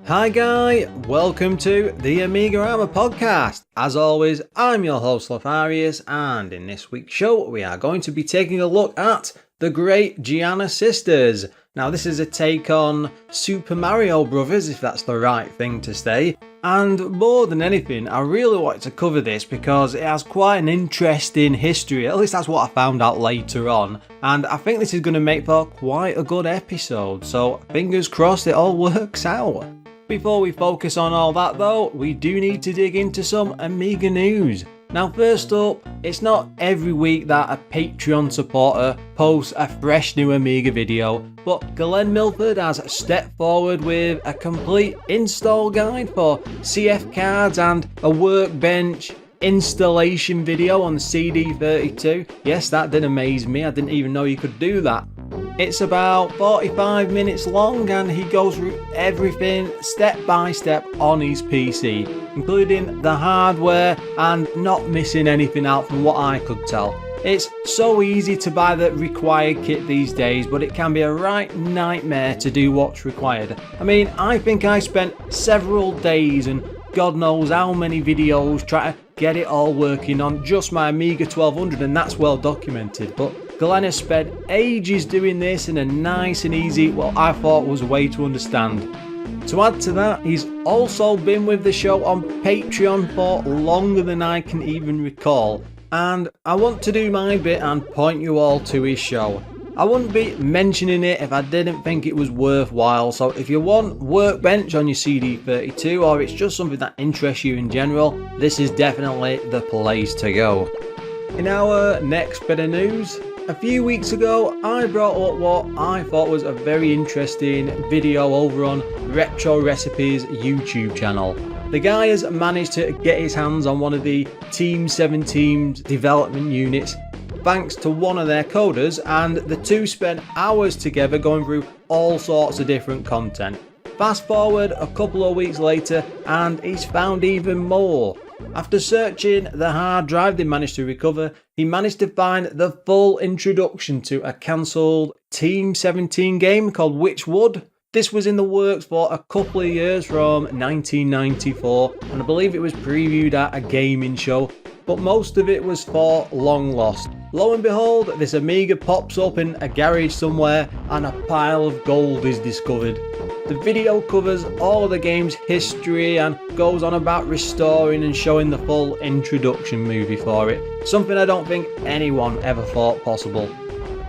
Hi guy, welcome to the AMIGArama podcast. As always, I'm your host Lorfarius, and in this week's show we are going to be taking a look at the Great Giana sisters. Now this is a take on Super Mario Brothers, if that's the right thing to say. And more than anything, I really wanted to cover this because it has quite an interesting history, at least that's what I found out later on. And I think this is going to make for quite a good episode, so fingers crossed it all works out. Before we focus on all that though, we do need to dig into some Amiga news. Now first up, it's not every week that a Patreon supporter posts a fresh new Amiga video, but Glen Milford has stepped forward with a complete install guide for CF cards and a workbench installation video on CD32. Yes, that did amaze me, I didn't even know you could do that. It's about 45 minutes long and he goes through everything step by step on his PC, including the hardware and not missing anything out from what I could tell. It's so easy to buy the required kit these days, but it can be a right nightmare to do what's required. I mean, I think I spent several days and God knows how many videos trying to get it all working on just my Amiga 1200, and that's well documented, but Glen has spent ages doing this in a nice and easy, well, I thought was a way to understand. To add to that, he's also been with the show on Patreon for longer than I can even recall, and I want to do my bit and point you all to his show. I wouldn't be mentioning it if I didn't think it was worthwhile, so if you want Workbench on your CD32 or it's just something that interests you in general, this is definitely the place to go. In our next bit of news, a few weeks ago I brought up what I thought was a very interesting video over on Retro Recipes YouTube channel. The guy has managed to get his hands on one of the Team 17's development units thanks to one of their coders, and the two spent hours together going through all sorts of different content. Fast forward a couple of weeks later and he's found even more. After searching the hard drive they managed to recover, he managed to find the full introduction to a cancelled Team 17 game called Witchwood. This was in the works for a couple of years from 1994, and I believe it was previewed at a gaming show, but most of it was for long lost. Lo and behold, this Amiga pops up in a garage somewhere and a pile of gold is discovered. The video covers all of the game's history and goes on about restoring and showing the full introduction movie for it, something I don't think anyone ever thought possible.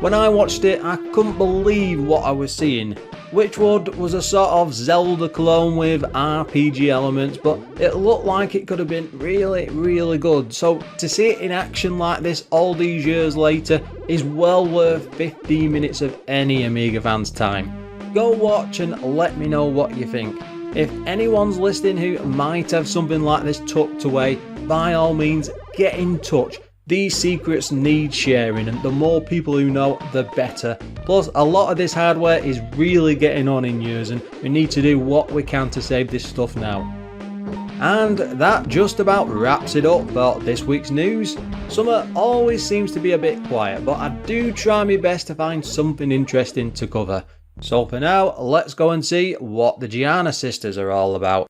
When I watched it, I couldn't believe what I was seeing. Witchwood was a sort of Zelda clone with RPG elements, but it looked like it could have been really good. So to see it in action like this all these years later is well worth 15 minutes of any Amiga fan's time. Go watch and let me know what you think. If anyone's listening who might have something like this tucked away, by all means get in touch. These secrets need sharing, and the more people who know, the better. Plus, a lot of this hardware is really getting on in years, and we need to do what we can to save this stuff now. And that just about wraps it up for this week's news. Summer always seems to be a bit quiet, but I do try my best to find something interesting to cover. So for now, let's go and see what the Giana sisters are all about.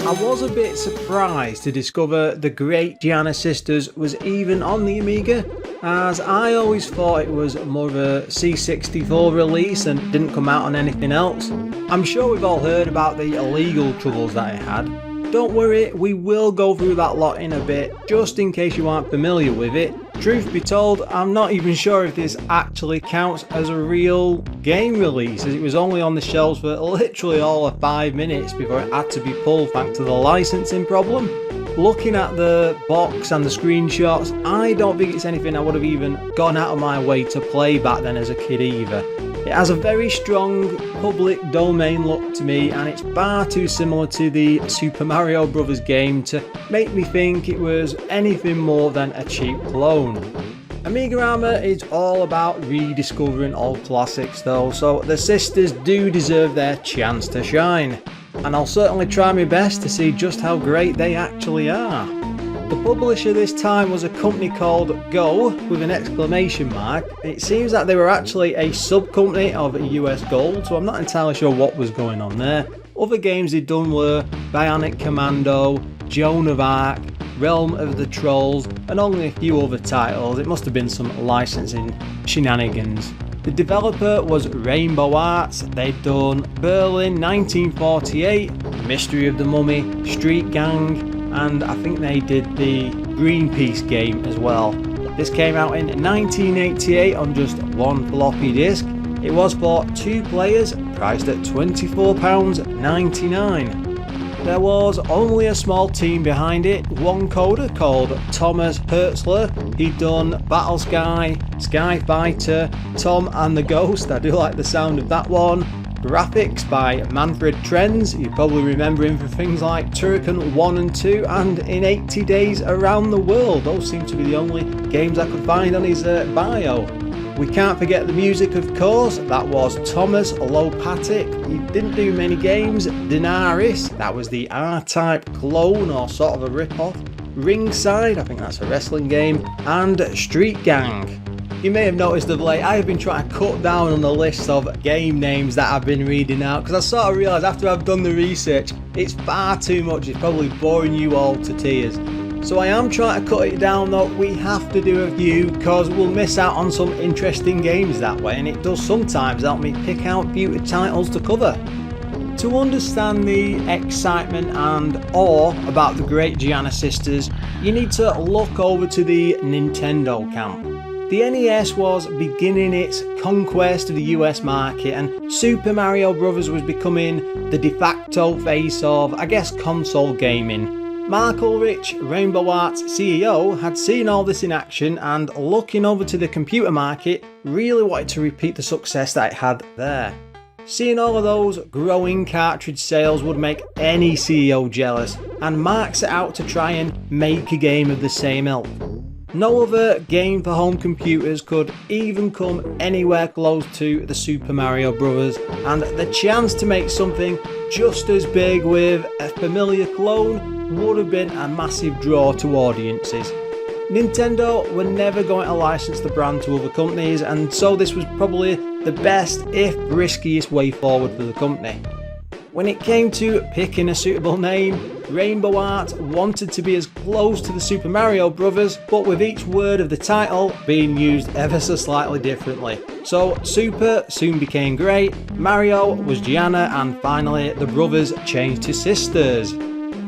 I was a bit surprised to discover the Great Giana sisters was even on the Amiga, as I always thought it was more of a C64 release and didn't come out on anything else. I'm sure we've all heard about the illegal troubles that it had. Don't worry, we will go through that lot in a bit, just in case you aren't familiar with it. Truth be told, I'm not even sure if this actually counts as a real game release, as it was only on the shelves for literally all of 5 minutes before it had to be pulled thanks to the licensing problem. Looking at the box and the screenshots, I don't think it's anything I would have even gone out of my way to play back then as a kid either. It has a very strong public domain look to me, and it's far too similar to the Super Mario Bros. Game to make me think it was anything more than a cheap clone. AMIGArama is all about rediscovering old classics though, so the sisters do deserve their chance to shine. And I'll certainly try my best to see just how great they actually are. The publisher this time was a company called Go with an exclamation mark. It seems that they were actually a sub-company of US Gold, so I'm not entirely sure what was going on there. Other games they'd done were Bionic Commando, Joan of Arc, Realm of the Trolls, and only a few other titles. It must have been some licensing shenanigans. The developer was Rainbow Arts. They'd done Berlin 1948, Mystery of the Mummy, Street Gang, and I think they did the Greenpeace game as well. This came out in 1988 on just one floppy disk. It was for 2 players, priced at £24.99. There was only a small team behind it, one coder called Thomas Hertzler. He'd done Battle Sky, Sky Fighter, Tom and the Ghost, I do like the sound of that one. Graphics by Manfred Trenz, you probably remember him for things like Turrican 1 and 2 and In 80 Days Around the World. Those seem to be the only games I could find on his bio. We can't forget the music, of course. That was Thomas Lopatic. He didn't do many games. Daenerys, that was the R-Type clone or sort of a rip-off. Ringside, I think that's a wrestling game. And Street Gang. You may have noticed of late, I have been trying to cut down on the list of game names that I've been reading out, because I sort of realised after I've done the research, it's far too much. It's probably boring you all to tears. So I am trying to cut it down though. We have to do a few because we'll miss out on some interesting games that way, and it does sometimes help me pick out future titles to cover. To understand the excitement and awe about the Great Giana sisters, you need to look over to the Nintendo camp. The NES was beginning its conquest of the US market, and Super Mario Bros. Was becoming the de facto face of, I guess, console gaming. Mark Ulrich, Rainbow Arts CEO, had seen all this in action and, looking over to the computer market, really wanted to repeat the success that it had there. Seeing all of those growing cartridge sales would make any CEO jealous, and Mark set out to try and make a game of the same ilk. No other game for home computers could even come anywhere close to the Super Mario Bros. And the chance to make something just as big with a familiar clone would have been a massive draw to audiences. Nintendo were never going to license the brand to other companies, and so this was probably the best, if riskiest, way forward for the company. When it came to picking a suitable name, Rainbow Arts wanted to be as close to the Super Mario Bros., but with each word of the title being used ever so slightly differently. So Super soon became Great, Mario was Giana, and finally the brothers changed to sisters.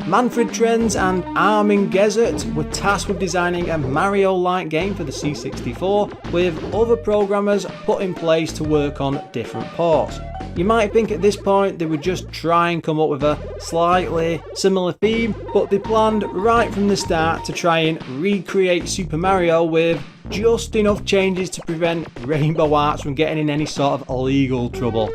Manfred Trenz and Armin Gesert were tasked with designing a Mario-like game for the C64, with other programmers put in place to work on different ports. You might think at this point they would just try and come up with a slightly similar theme, but they planned right from the start to try and recreate Super Mario with just enough changes to prevent Rainbow Arts from getting in any sort of legal trouble.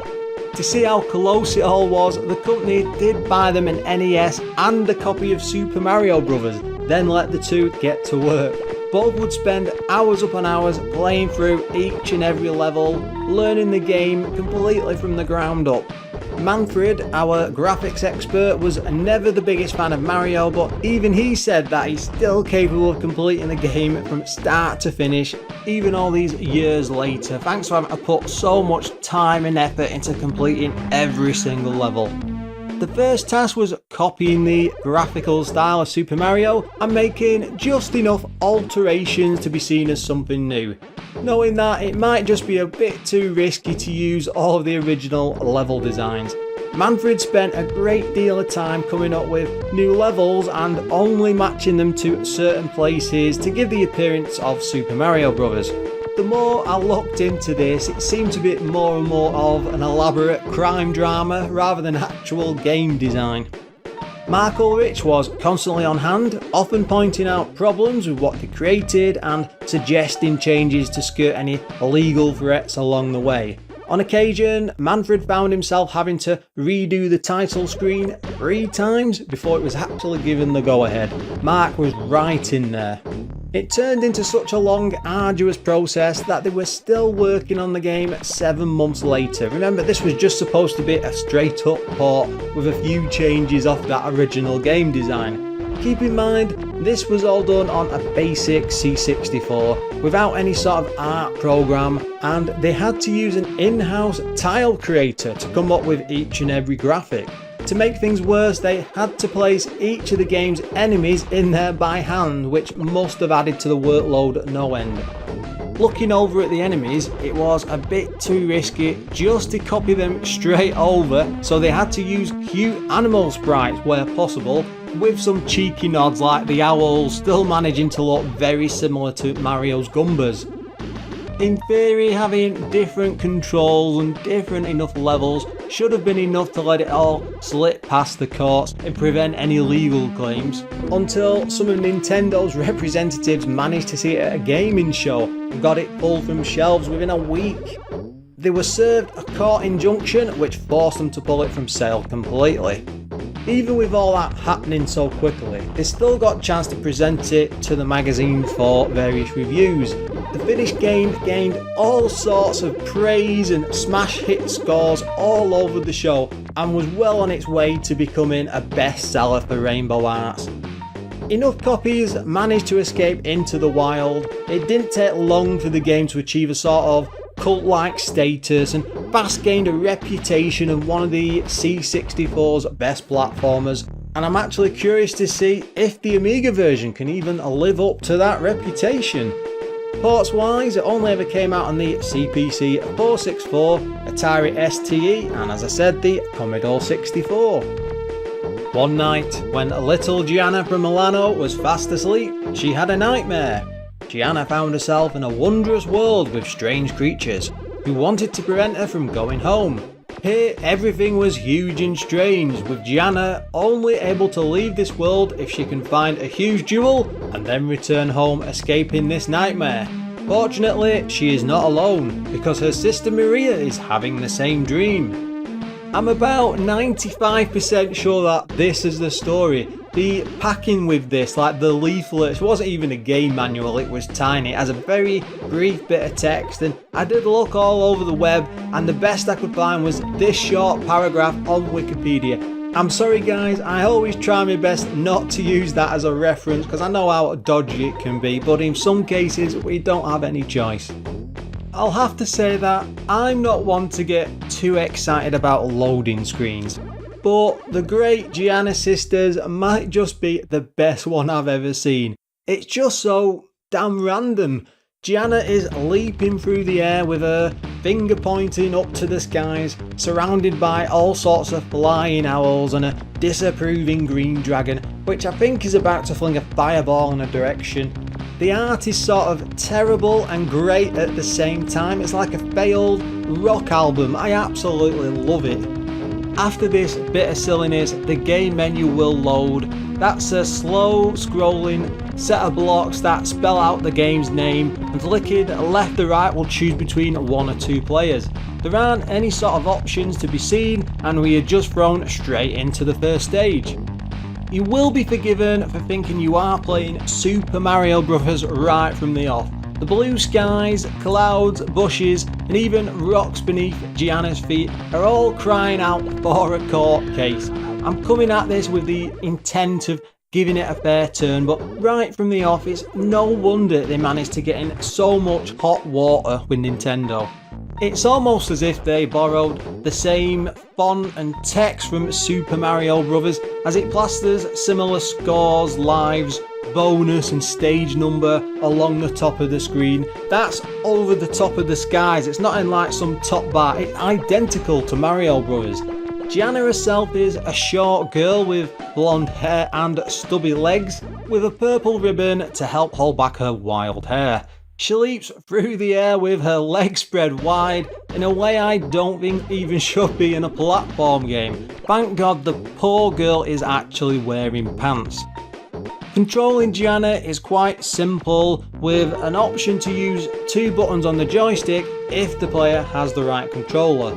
To see how close it all was, the company did buy them an NES and a copy of Super Mario Bros., then let the two get to work. Both would spend hours upon hours playing through each and every level, learning the game completely from the ground up. Manfred, our graphics expert, was never the biggest fan of Mario, but even he said that he's still capable of completing the game from start to finish, even all these years later, thanks to having to put so much time and effort into completing every single level. The first task was copying the graphical style of Super Mario and making just enough alterations to be seen as something new, knowing that it might just be a bit too risky to use all of the original level designs. Manfred spent a great deal of time coming up with new levels and only matching them to certain places to give the appearance of Super Mario Bros. The more I looked into this, it seemed to be more and more of an elaborate crime drama rather than actual game design. Mark Ulrich was constantly on hand, often pointing out problems with what they created and suggesting changes to skirt any legal threats along the way. On occasion, Manfred found himself having to redo the title screen 3 times before it was actually given the go-ahead. Mark was right in there. It turned into such a long, arduous process that they were still working on the game 7 months later. Remember, this was just supposed to be a straight-up port with a few changes off that original game design. Keep in mind, this was all done on a basic C64 without any sort of art program, and they had to use an in-house tile creator to come up with each and every graphic. To make things worse, they had to place each of the game's enemies in there by hand, which must have added to the workload no end. Looking over at the enemies, it was a bit too risky just to copy them straight over, so they had to use cute animal sprites where possible, with some cheeky nods like the owls still managing to look very similar to Mario's Goombas. In theory, having different controls and different enough levels should have been enough to let it all slip past the courts and prevent any legal claims, until some of Nintendo's representatives managed to see it at a gaming show and got it pulled from shelves within a week. They were served a court injunction which forced them to pull it from sale completely. Even with all that happening so quickly, they still got a chance to present it to the magazine for various reviews. The finished game gained all sorts of praise and smash hit scores all over the show and was well on its way to becoming a bestseller for Rainbow Arts. Enough copies managed to escape into the wild. It didn't take long for the game to achieve a sort of cult-like status and fast gained a reputation of one of the C64's best platformers, and I'm actually curious to see if the Amiga version can even live up to that reputation. Ports wise, it only ever came out on the CPC 464, Atari STE, and as I said, the Commodore 64. One night, when little Giana from Milano was fast asleep, she had a nightmare. Giana found herself in a wondrous world with strange creatures who wanted to prevent her from going home. Here, everything was huge and strange, with Giana only able to leave this world if she can find a huge jewel and then return home escaping this nightmare. Fortunately, she is not alone, because her sister Maria is having the same dream. I'm about 95% sure that this is the story. The packing with this, like the leaflet, it wasn't even a game manual, it was tiny. It has a very brief bit of text, and I did look all over the web, and the best I could find was this short paragraph on Wikipedia. I'm sorry guys, I always try my best not to use that as a reference because I know how dodgy it can be, but in some cases we don't have any choice. I'll have to say that I'm not one to get too excited about loading screens, but the Great Giana sisters might just be the best one I've ever seen. It's just so damn random. Giana is leaping through the air with her finger pointing up to the skies, surrounded by all sorts of flying owls and a disapproving green dragon, which I think is about to fling a fireball in her direction. The art is sort of terrible and great at the same time. It's like a failed rock album. I absolutely love it. After this bit of silliness, the game menu will load. That's a slow scrolling set of blocks that spell out the game's name, and clicking left or right will choose between 1 or 2 players. There aren't any sort of options to be seen, and we are just thrown straight into the first stage. You will be forgiven for thinking you are playing Super Mario Bros. Right from the off. The blue skies, clouds, bushes, and even rocks beneath Giana's feet are all crying out for a court case. I'm coming at this with the intent of giving it a fair turn, but right from the off, it's no wonder they managed to get in so much hot water with Nintendo. It's almost as if they borrowed the same font and text from Super Mario Bros. As it plasters similar scores, lives, bonus and stage number along the top of the screen. That's over the top of the skies. It's not in like some top bar. It's identical to Mario Bros. Giana herself is a short girl with blonde hair and stubby legs, with a purple ribbon to help hold back her wild hair. She leaps through the air with her legs spread wide in a way I don't think even should be in a platform game. Thank God the poor girl is actually wearing pants. Controlling Giana is quite simple, with an option to use 2 buttons on the joystick if the player has the right controller.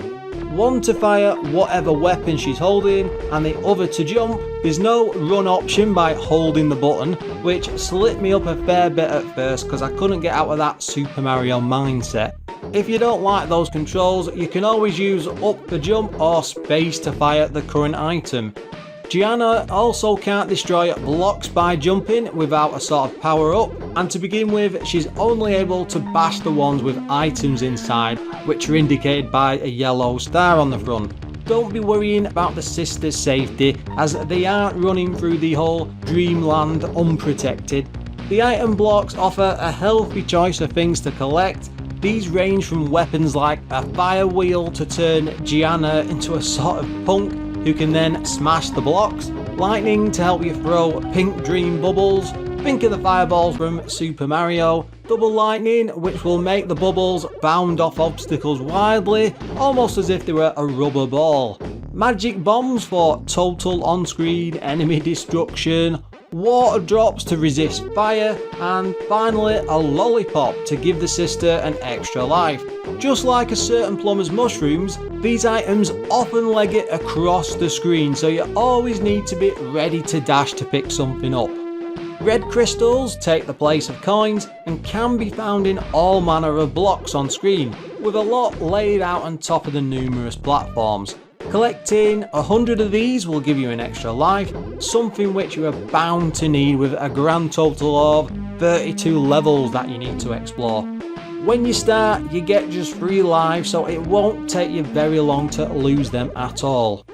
One to fire whatever weapon she's holding, and the other to jump. There's no run option by holding the button, which slipped me up a fair bit at first because I couldn't get out of that Super Mario mindset. If you don't like those controls, you can always use up to jump or space to fire the current item. Giana also can't destroy blocks by jumping without a sort of power up, and to begin with she's only able to bash the ones with items inside, which are indicated by a yellow star on the front. Don't be worrying about the sisters' safety, as they aren't running through the whole dreamland unprotected. The item blocks offer a healthy choice of things to collect. These range from weapons like a fire wheel to turn Giana into a sort of punk who can then smash the blocks, lightning to help you throw pink dream bubbles, think of the fireballs from Super Mario, double lightning which will make the bubbles bound off obstacles wildly, almost as if they were a rubber ball, magic bombs for total on-screen enemy destruction, water drops to resist fire, and finally a lollipop to give the sister an extra life. Just like a certain plumber's mushrooms, these items often leg it across the screen, so you always need to be ready to dash to pick something up. Red crystals take the place of coins and can be found in all manner of blocks on screen, with a lot laid out on top of the numerous platforms. Collecting 100 of these will give you an extra life, something which you are bound to need with a grand total of 32 levels that you need to explore. When you start, you get just 3 lives, so it won't take you very long to lose them at all.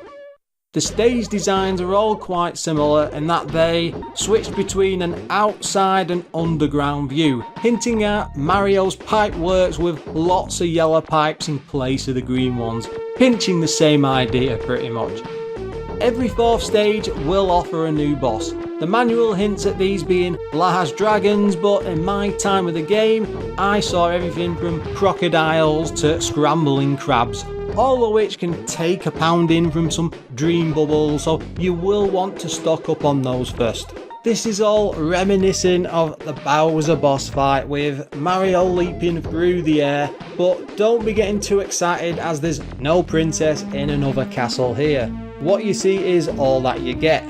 The stage designs are all quite similar in that they switch between an outside and underground view, hinting at Mario's pipe works with lots of yellow pipes in place of the green ones, pinching the same idea pretty much. Every 4th stage will offer a new boss. The manual hints at these being large dragons, but in my time of the game, I saw everything from crocodiles to scrambling crabs, all of which can take a pounding from some dream bubbles, so you will want to stock up on those first. This is all reminiscent of the Bowser boss fight with Mario leaping through the air, but don't be getting too excited as there's no princess in another castle here. What you see is all that you get.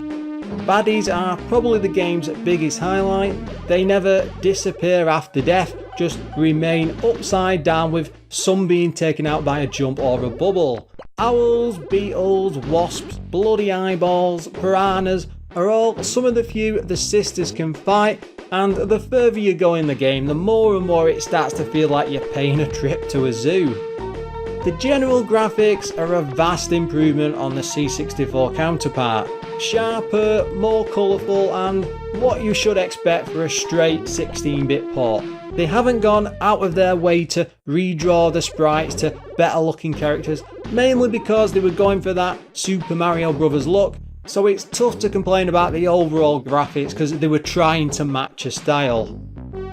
Baddies are probably the game's biggest highlight. They never disappear after death, just remain upside down, with some being taken out by a jump or a bubble. Owls, beetles, wasps, bloody eyeballs, piranhas are all some of the few the sisters can fight, and the further you go in the game, the more and more it starts to feel like you're paying a trip to a zoo. The general graphics are a vast improvement on the C64 counterpart. Sharper, more colourful, and what you should expect for a straight 16-bit port. They haven't gone out of their way to redraw the sprites to better looking characters, mainly because they were going for that Super Mario Bros. Look, so it's tough to complain about the overall graphics because they were trying to match a style.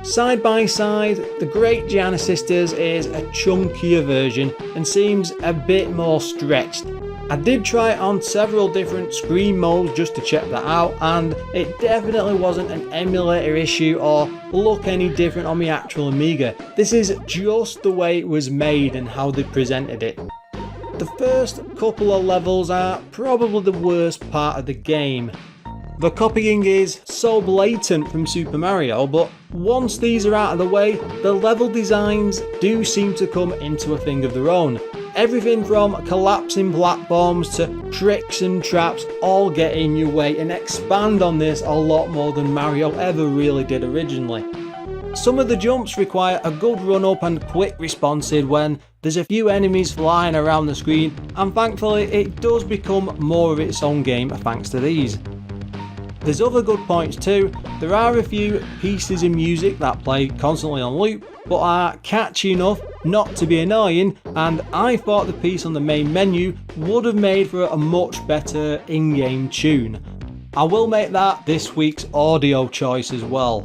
Side by side, the Great Giana Sisters is a chunkier version and seems a bit more stretched. I did try it on several different screen modes just to check that out, and it definitely wasn't an emulator issue or look any different on the actual Amiga. This is just the way it was made and how they presented it. The first couple of levels are probably the worst part of the game. The copying is so blatant from Super Mario, but once these are out of the way, the level designs do seem to come into a thing of their own. Everything from collapsing platforms to tricks and traps all get in your way and expand on this a lot more than Mario ever really did originally. Some of the jumps require a good run up and quick responses when there's a few enemies flying around the screen, and thankfully it does become more of its own game thanks to these. There's other good points too. There are a few pieces of music that play constantly on loop, but are catchy enough not to be annoying, and I thought the piece on the main menu would have made for a much better in-game tune. I will make that this week's audio choice as well.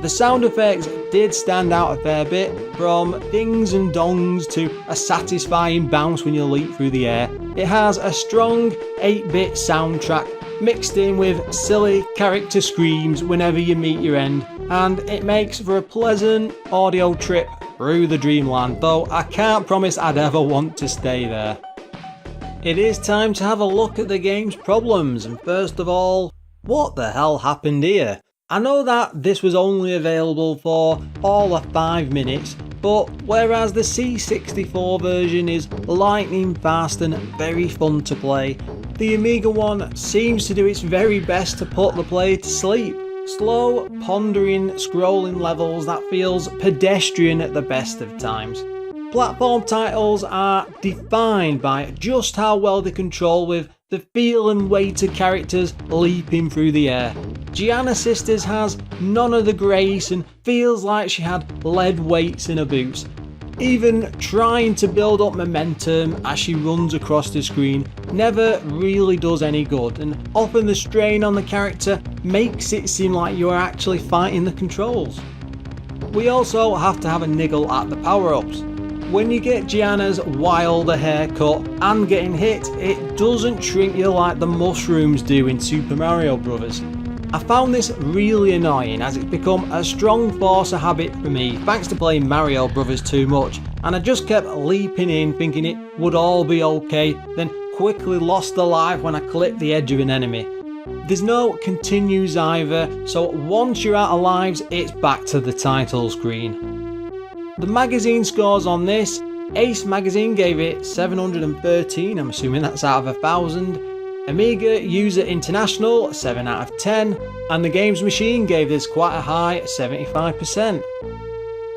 The sound effects did stand out a fair bit, from dings and dongs to a satisfying bounce when you leap through the air. It has a strong 8-bit soundtrack mixed in with silly character screams whenever you meet your end, and it makes for a pleasant audio trip through the dreamland, though I can't promise I'd ever want to stay there. It is time to have a look at the game's problems, and first of all, what the hell happened here? I know that this was only available for all of 5 minutes, but whereas the C64 version is lightning fast and very fun to play, the Amiga one seems to do its very best to put the player to sleep. Slow, pondering, scrolling levels that feels pedestrian at the best of times. Platform titles are defined by just how well they control with the feel and weight of characters leaping through the air. Giana Sisters has none of the grace and feels like she had lead weights in her boots. Even trying to build up momentum as she runs across the screen never really does any good, and often the strain on the character makes it seem like you are actually fighting the controls. We also have to have a niggle at the power-ups. When you get Giana's wilder haircut and getting hit, it doesn't shrink you like the mushrooms do in Super Mario Bros. I found this really annoying as it's become a strong force of habit for me thanks to playing Mario Bros too much, and I just kept leaping in thinking it would all be okay, then quickly lost the life when I clipped the edge of an enemy. There's no continues either, so once you're out of lives it's back to the title screen. The magazine scores on this: Ace Magazine gave it 713, I'm assuming that's out of 1,000. Amiga User International 7 out of 10, and the Games Machine gave this quite a high 75%.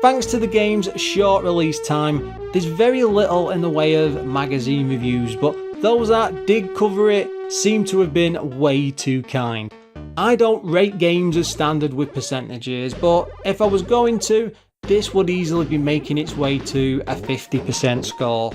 Thanks to the game's short release time, there's very little in the way of magazine reviews, but those that did cover it seem to have been way too kind. I don't rate games as standard with percentages, but if I was going to, this would easily be making its way to a 50% score.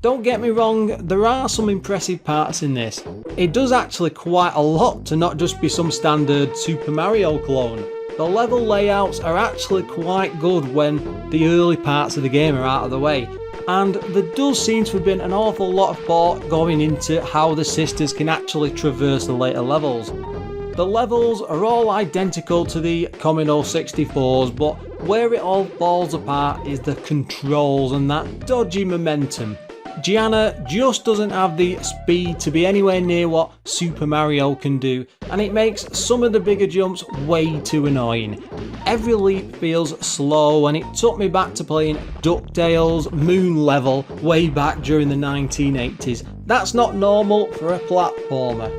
Don't get me wrong, there are some impressive parts in this. It does actually quite a lot to not just be some standard Super Mario clone. The level layouts are actually quite good when the early parts of the game are out of the way, and there does seem to have been an awful lot of thought going into how the sisters can actually traverse the later levels. The levels are all identical to the Commodore 64's, but where it all falls apart is the controls and that dodgy momentum. Giana just doesn't have the speed to be anywhere near what Super Mario can do, and it makes some of the bigger jumps way too annoying. Every leap feels slow, and it took me back to playing DuckTales Moon Level way back during the 1980s. That's not normal for a platformer.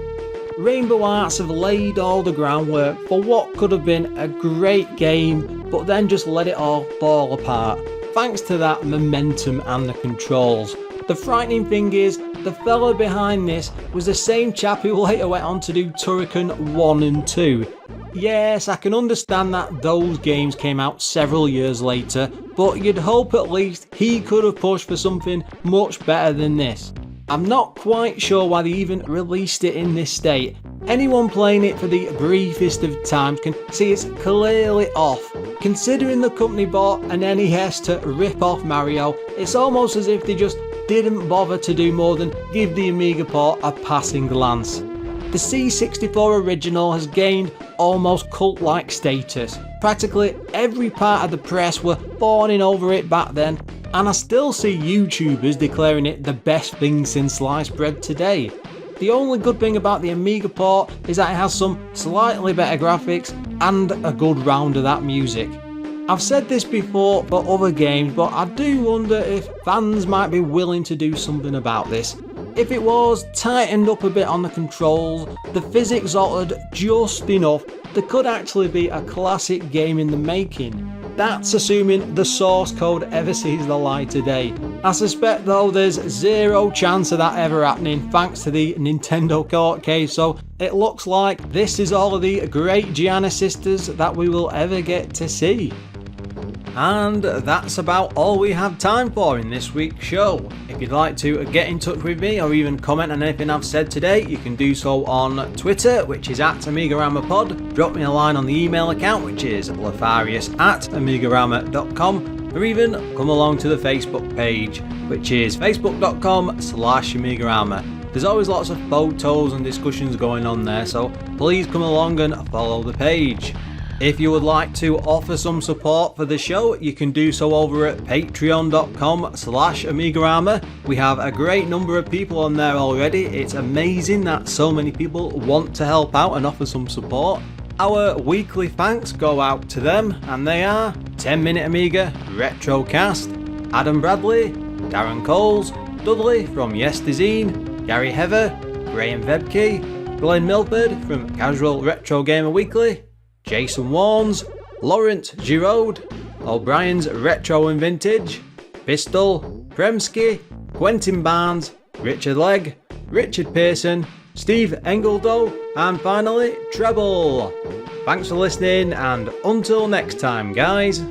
Rainbow Arts have laid all the groundwork for what could have been a great game, but then just let it all fall apart, thanks to that momentum and the controls. The frightening thing is, the fella behind this was the same chap who later went on to do Turrican 1 and 2. Yes, I can understand that those games came out several years later, but you'd hope at least he could have pushed for something much better than this. I'm not quite sure why they even released it in this state. Anyone playing it for the briefest of times can see it's clearly off. Considering the company bought an NES to rip off Mario, it's almost as if they just didn't bother to do more than give the Amiga port a passing glance. The C64 original has gained almost cult-like status. Practically every part of the press were fawning over it back then, and I still see YouTubers declaring it the best thing since sliced bread today. The only good thing about the Amiga port is that it has some slightly better graphics and a good round of that music. I've said this before for other games, but I do wonder if fans might be willing to do something about this. If it was tightened up a bit on the controls, the physics altered just enough, there could actually be a classic game in the making. That's assuming the source code ever sees the light of day. I suspect though there's zero chance of that ever happening thanks to the Nintendo court case, so it looks like this is all of the Great Giana sisters that we will ever get to see. And that's about all we have time for in this week's show. If you'd like to get in touch with me or even comment on anything I've said today, you can do so on Twitter, which is at AMIGArama. Drop me a line on the email account, which is Lorfarius@AMIGArama.com, or even come along to the Facebook page, which is facebook.com/AMIGArama. There's always lots of photos and discussions going on there, so please come along and follow the page. If you would like to offer some support for the show, you can do so over at patreon.com/AMIGArama. We have a great number of people on there already. It's amazing that so many people want to help out and offer some support. Our weekly thanks go out to them, and they are 10 Minute Amiga, Retrocast, Adam Bradley, Darren Coles, Dudley from Yes Dezine, Gary Heather, Graham Vebke, Glen Milford from Casual Retro Gamer Weekly, Jason Warnes, Laurent Giraud, O'Brien's Retro and Vintage, Pistol, Premsky, Quentin Barnes, Richard Legg, Richard Pearson, Steve Engeldo, and finally Treble. Thanks for listening, and until next time guys.